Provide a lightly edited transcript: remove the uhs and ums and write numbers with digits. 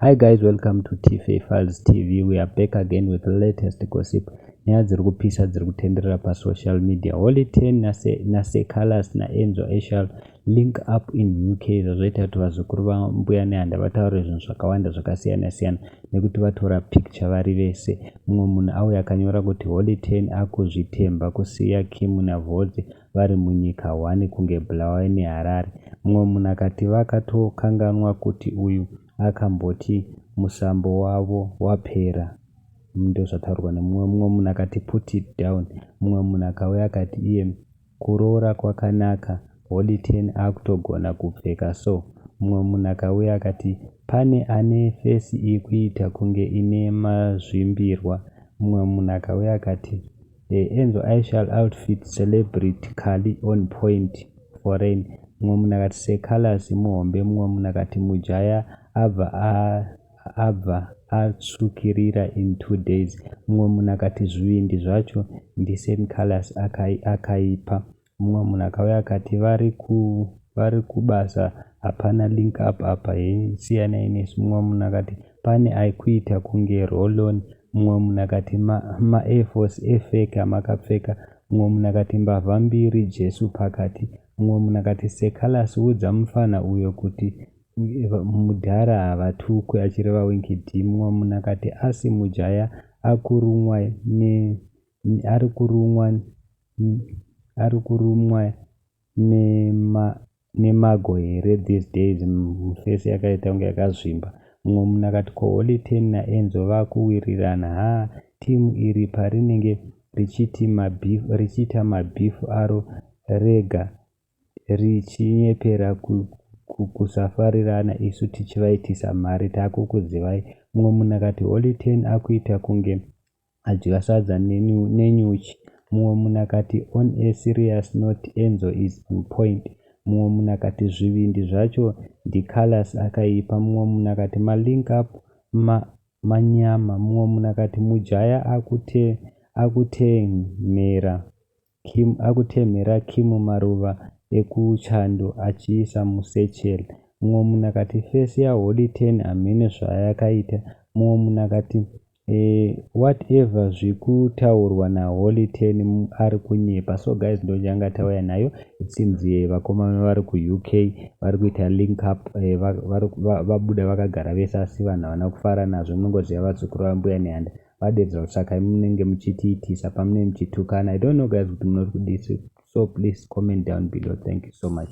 Hi guys, welcome to TFA Files TV. We are back again with the latest gossip. Nyaya dziri kupisa dziri kutenderera pasocial media. Holy 10 nase Calaz na Enzo ishall link up in UK. Izvo zvoita kuti vazukuru vambuya nehanda vataure zvinhu zvakawanda zvakasiyana siyana nekuti vatora picture vari vese. Mumwe munhu auya akanyora kuti Holy 10 akuzvitemba kusiya Kim naVhodzi vari munyika 1 kunge Bulawayo neHarare. Mumwe munhu akati vakatokanganwa kuti uyu akamboti musambo wavo wapera. Ndo zvataurwa nemumwe munhu akati put it down. Mumwe munhu akauya akati iye kuroora kwakanaka, Holy 10 akutogona kupfeka so. Mumwe munhu akauya akati pane ane fesi ikuita kunge ine mazvimbirwa. Mumwe munhu akauya akati Enzo ishall outfit celebrity Kali on point foreign. Mumwe munhu akati seCalaz muhombe. Mumwe munhu akati mujaya abva atsvukirira in 2 days. Mumwe munhu akati zvivindi zvacho ndiseCalaz akaipa. Mumwe munhu akauya akati vari kubasa hapana link up apa siyana inesu. Mumwe munhu akati pane aikuita kunge roll-on. Mumwe munhu akati ma-Air Force efake amakapfeka. Mumwe munhu akati mbavha mbiri Jesu pakati. Mumwe munhu akati seCalaz udza mufana uyo kuti mudhara havatukwe achireva winkidi. Mumwe munhu akati asi mujaya ari kurumwa nemago here these days, mufesi yakaita kunge yakazvimba. Mumwe munhu akati ko Holy 10 naEnzo vakuwirirana timu iri parinenge richiita mabhifu aro rega richinyepera kusafarirana isu tichivaitisa mari takukuzivai. Mumwe munhu akati Holy 10 akuita kunge adya sadza nenyuchi. Mumwe munhu akati on a serious note Enzo is on point. Mumwe munhu akati zvivindi zvacho ndiCalaz akaipa. Mumwe munhu akati malink up manyama. Mumwe munhu akati mujaya akutemhera Kim maruva ekuchando achiisa musechel. Mumwe munhu akati fesi yaHoly 10 hamene zvayakaita. Mumwe munhu akati whatever zvikutaurwa naHoly 10 ari kunyepa. So guys, ndo ndanga tauya nayo. It seems vakomana vari kuUK vari kuita link up, vabuda vakagara vese asi vanhu havana kufara nazvo. Munongoziva vadzukuru vambuya nehanda vadedzera kutsvaka munenge muchitiitisa pamunenge muchitukana. I don't know guys kuti munori kudisi, so please comment down below. Thank you so much.